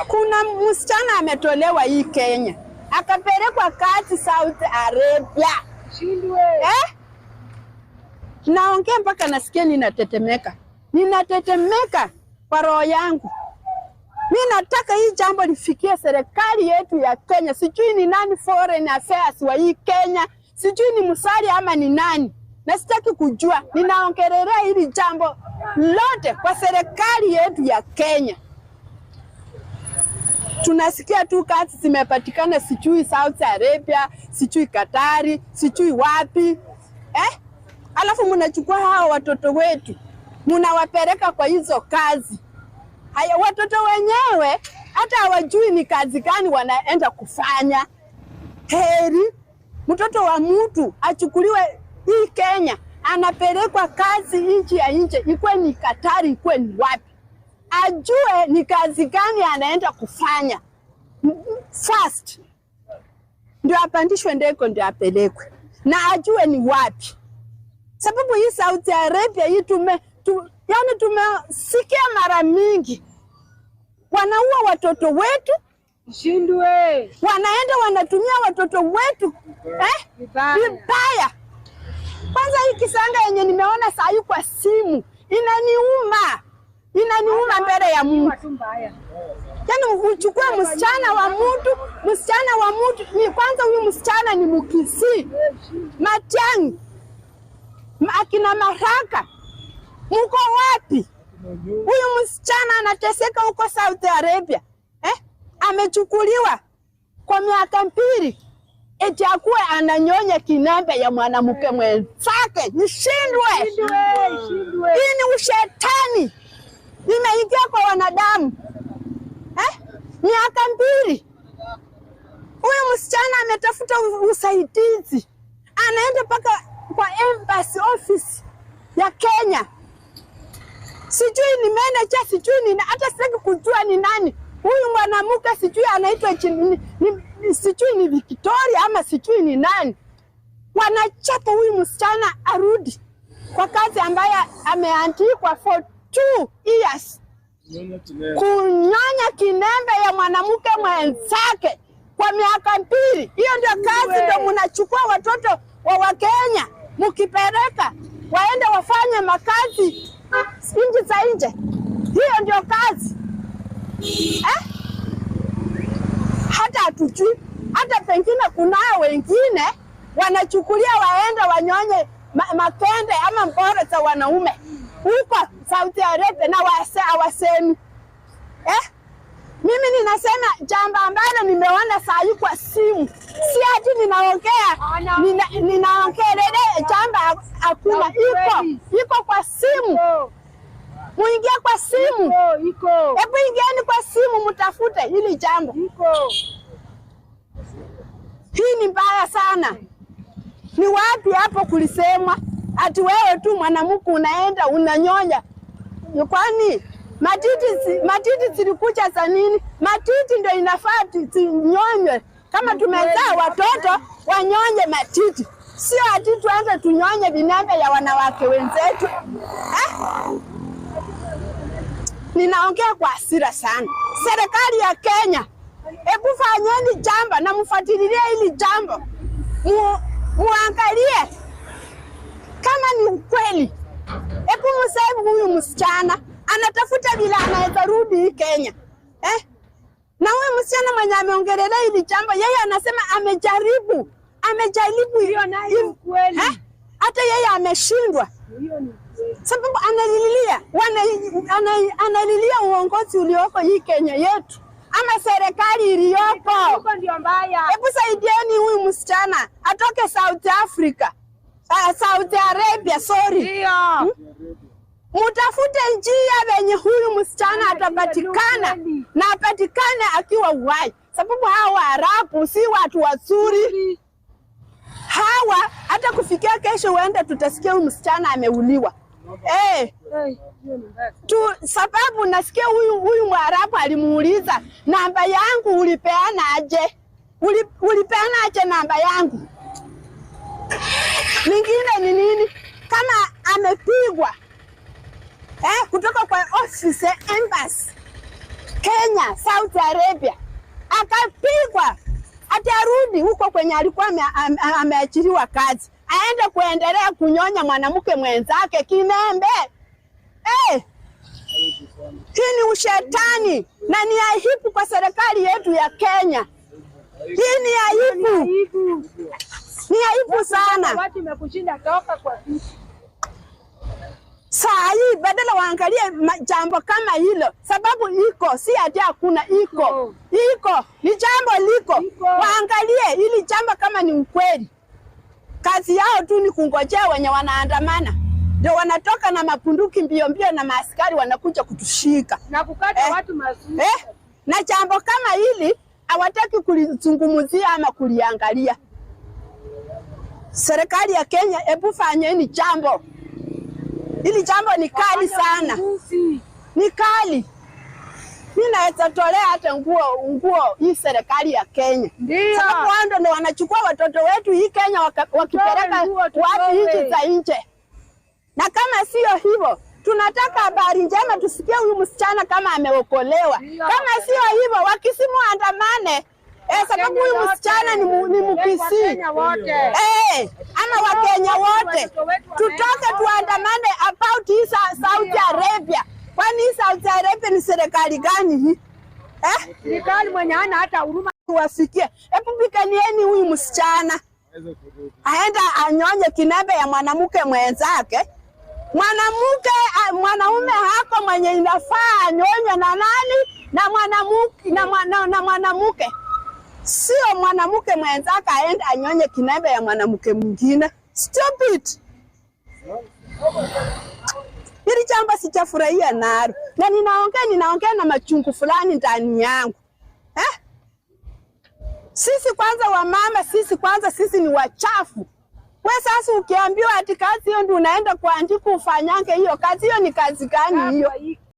Kuna msichana ametolewa hii Kenya, akapelekwa kati Saudi Arabia. Shindwe. Naongea mpaka nasikia ninatetemeka. Ninatetemeka kwa roho yangu. Mimi nataka hii jambo lifikie serikali yetu ya Kenya. Sijui ni nani foreign affairs wa hii Kenya. Sijui ni Musalia ama ni nani. Na sitaki kujua. Ninaongelelea hili jambo lote kwa serikali yetu ya Kenya. Tunasikia tu kati zimepatikana sijui Saudi Arabia, sijui Katari, sijui wapi. Alafu mnachukua hao watoto wetu, mnawapeleka kwa hizo kazi. Haya watoto wenyewe hata hawajui ni kazi gani wanaenda kufanya. Heri mtoto wa mtu achukuliwe hii Kenya, anapelekwa kazi nchi ya nje, ikuwe ni Katari, ikuwe ni wapi. Ajue ni kazi gani anaenda kufanya. First ndio apandishwe ndege ndio apelekwe. Na ajue ni wapi. Sababu hii Saudi Arabia hii yani tumesikia mara mingi wanaua watoto wetu. Shindwe. Wanaenda wanatumia watoto wetu vibaya. Kwanza hii kisanga yenye nimeona saa hii kwa simu inaniuma. Inaniuma mbele ya Mungu. Yaani uchukue msichana wa mtu, ni kwanza huyu msichana ni Mkisii. Matiang'i. Akina Maraka. Mko wapi? Huyu msichana anateseka huko Saudi Arabia. Amechukuliwa kwa miaka 2. Eti akuwe ananyonya kinembe ya mwanamke mwenzake. Nishindwe. Hii ni ushetani. Imeingia kwa wanadamu. Miaka 2. Huyu msichana ametafuta usaidizi. Anaenda paka kwa embassy office ya Kenya. Sijui ni manager, sijui ni hata sitaki kujua ni nani. Huyu mwanamke sijui anaitwa sijui ni Victoria ama sijui ni nani. Wanachapa huyu msichana arudi kwa kazi ambayo ameandikwa for 2 years. Kunyonya kinembe ya mwanamke mwenzake kwa miaka 2. Hiyo ndio kazi ndio mnachukua watoto wa Kenya mkipeleka waende wafanye makazi nchi za nje. Hiyo ndio kazi. Hata hatujui, hata pengine kunao wengine wanachukulia waende wanyonye makende ama mbora za wanaume huko Saudi Arabia na hawasemi. Mimi ninasema jambo ambalo nimeona saa hii kwa simu. Si ati ninaongelea jambo hakuna. Iko kwa simu. Muingie kwa simu. Hebu ingieni kwa simu mtafute hili jambo. Hii ni mbaya sana. Ni wapi hapo kulisemwa ati wewe tu mwanamke unaenda unanyonya? Kwani matiti zilikuja za nini? Matiti ndio inafaa zinyonywe. Kama tumezaa watoto wanyonye matiti. Sio ati tuanze tunyonye vinembe ya wanawake wenzetu. Ninaongea kwa hasira sana. Serikali ya Kenya, hebu fanyeni jambo na mfuatilie hili jambo. Muangalie kama ni ukweli. Hebu msaibu huyu msichana anatafuta bila anaweza rudi Kenya. Na huyu msichana mwenye ameongelea hili jambo, yeye anasema amejaribu hiyo nayo kweli. Hata yeye ameshindwa. Sababu analilia uongozi ulioko hii Kenya yetu ama serikali iliyoko. Huko ndio mbaya. Hebu saidieni huyu msichana atoke Saudi Arabia, sorry. Ndio. Mutafute njia venye huyu msichana atapatikana na apatikane akiwa uhai. Sababu hawa Arabu si watu wazuri. Hawa hata kufikia kesho uende tutasikia huyu msichana ameuliwa. Sababu nasikia huyu Mwarabu alimuuliza namba yangu ulipeana aje? Ulipeana aje namba yangu? Lingine ni nini? Kama amepigwa kutoka kwa office embassy Kenya, Saudi Arabia, akapigwa ati arudi huko kwenye alikuwa ameachiliwa kazi, aende kuendelea kunyonya mwanamke mwenzake kinembe. Hii ni ushetani na ni aibu kwa serikali yetu ya Kenya. Hii ni aibu. Ni aibu sana. Watu wamekushinda toka kwa vitu. Saa hii badala waangalie jambo kama hilo, sababu iko, si ati hakuna, iko. Ni jambo liko. Waangalie ili jambo kama ni ukweli. Kazi yao tu ni kungojea wenye wanaandamana. Ndio wanatoka na mapunduki mbio mbio na maaskari wanakuja kutushika. Na kukata watu mazuri. Na jambo kama hili hawataki kulizungumzia ama kuliangalia. Serikali ya Kenya, hebu fanyeni jambo. Hili jambo ni kali sana. Ni kali. Mimi naweza tolea hata nguo hii serikali ya Kenya. Sababu wao ndio wanachukua watoto wetu hii Kenya wakipeleka wapi nchi za nje. Na kama sio hivyo, tunataka habari njema tusikie huyu msichana kama ameokolewa. Kama sio hivyo, wakisimu andamane. Sababu huyu msichana ni Mkisii. Ama Wakenya wote. Tutoke tuandamane about hii Saudi Arabia. Kwani Saudi Arabia ni serikali gani hii? Serikali mwenye hana hata huruma. Tuwafikie. Hebu pikanieni huyu msichana. Aenda anyonye kinembe ya mwanamke mwenzake. Mwanaume hako mwenye inafaa anyonye na nani? Na mwanamke. Sio mwanamke mwenzake aende anyonye kinembe ya mwanamke mwingine. Stupid. Hili jambo sijafurahia nalo. Na ninaongea na machungu fulani ndani yangu. Sisi kwanza wamama, sisi ni wachafu. Wewe sasa ukiambiwa ati kazi hiyo ndio unaenda kuandika ufanyange hiyo kazi, hiyo ni kazi gani hiyo?